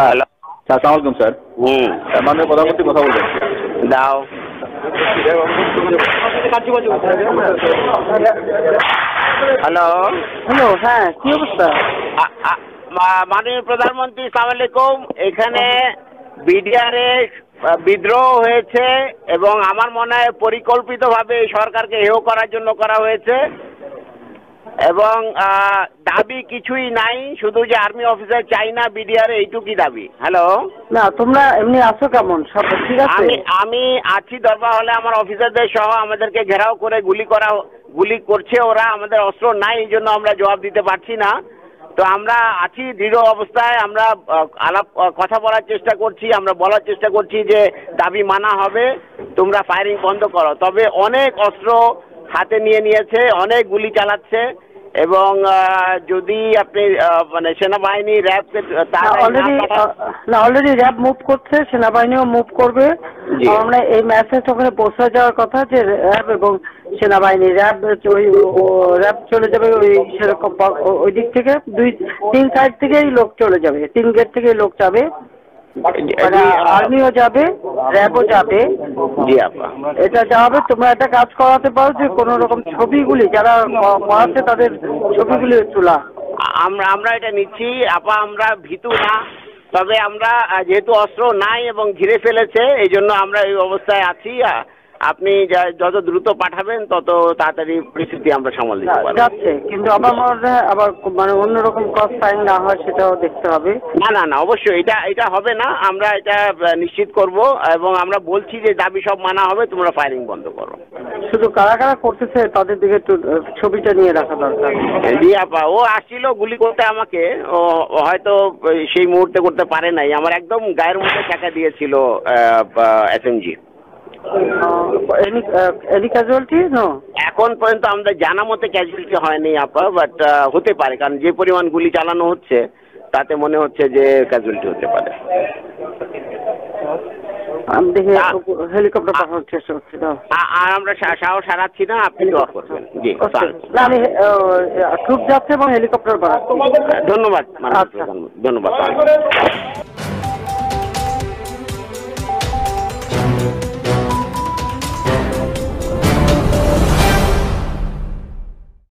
Sir আসসালামু আলাইকুম sir. মাননীয় প্রধানমন্ত্রী কথা বলবেন। দাও। হ্যালো হ্যালো, হ্যাঁ কি অবস্থা? মাননীয় প্রধানমন্ত্রী আসসালামু আলাইকুম। এখানে বিডিআরে বিদ্রোহ হয়েছে এবং আমার মনে হয় পরিকল্পিতভাবে এই সরকারকে হেয় করার জন্য করা হয়েছে এবং দাবি কিছুই নাই, শুধু যে আর্মি অফিসার চাই না বিডিআর, এইটুকুই দাবি। হ্যালো, না তোমরা এমনি আছো কেমন? সব ঠিক আছে? আমি আছি দরবার হলে, আমার অফিসারদের সহ আমাদেরকে ঘেরাও করে গুলি করছে ওরা। আমাদের অস্ত্র নাই, এই জন্য আমরা জবাব দিতে পারছি না। তো আমরা আছি দৃঢ় অবস্থায়, আমরা কথা বলার চেষ্টা করছি, আমরা বলার চেষ্টা করছি যে দাবি মানা হবে, তোমরা ফায়ারিং বন্ধ করো। তবে অনেক অস্ত্র হাতে নিয়েছে, অনেক গুলি চালাচ্ছে এবং যদি আপনি মানে সেনাবাহিনী র্যাবকে অলরেডি র্যাব মুভ করছে, সেনাবাহিনীও মুভ করবে। আমরা এই মেসেজ ওখানে পৌঁছে যাওয়ার কথা যে র্যাব এবং সেনাবাহিনী র্যাব চলে যাবে ওই সেরকম ওই দিক থেকে, 2-3 সাইড থেকেই লোক চলে যাবে, 3 গেট থেকেই লোক যাবে, আর্মিও যাবে, র্যাবও যাবে। জি আপা, এটা যাবে। তোমরা একটা কাজ করাতে পারো যে কোন রকম ছবিগুলি যারা করাচ্ছে তাদের ছবিগুলি তোলা। আমরা এটা নিচ্ছি আপা, আমরা ভীতু না, তবে আমরা যেহেতু অস্ত্র নাই এবং ঘিরে ফেলেছে এই জন্য আমরা এই অবস্থায় আছি। আপনি যত দ্রুত পাঠাবেন তত তাড়াতাড়ি পরিস্থিতি আমরা সামাল দিতে পারবো। যাচ্ছে, কিন্তু আমার মনে হয় আবার মানে অন্যরকম ক্রস ফায়ারিং না হয় সেটাও দেখতে হবে। না অবশ্যই এটা হবে না, আমরা এটা নিশ্চিত করব এবং আমরা বলছি যে দাবি সব মানা হবে, তোমরা ফায়ারিং বন্ধ করো। শুধু কারা কারা করতেছে তাদের দিকে একটু ছবিটা নিয়ে রাখা দরকার। জি আপা, ও আসছিল গুলি করতে আমাকে, ও হয়তো সেই মুহূর্তে করতে পারে নাই, আমার একদম গায়ের মধ্যে টাকা দিয়েছিল এসএমজি। Any casualty no? এখন পর্যন্ত আমাদের জানা মতে ক্যাজুয়ালিটি হয়নি আপা, বাট হতে পারে, কারণ যে পরিমাণ গুলি চালানো হচ্ছে তাতে মনে হচ্ছে যে ক্যাজুয়ালিটি হতে পারে। আমি দেখি হেলিকপ্টার পাঠানোর চেষ্টা করছি। আর আমরা সাহস হারাচ্ছি না, আপনি দোয়া করবেন। জি, আমি ট্রুপ যাচ্ছে এবং হেলিকপ্টার পাঠাচ্ছি। ধন্যবাদ, ধন্যবাদ।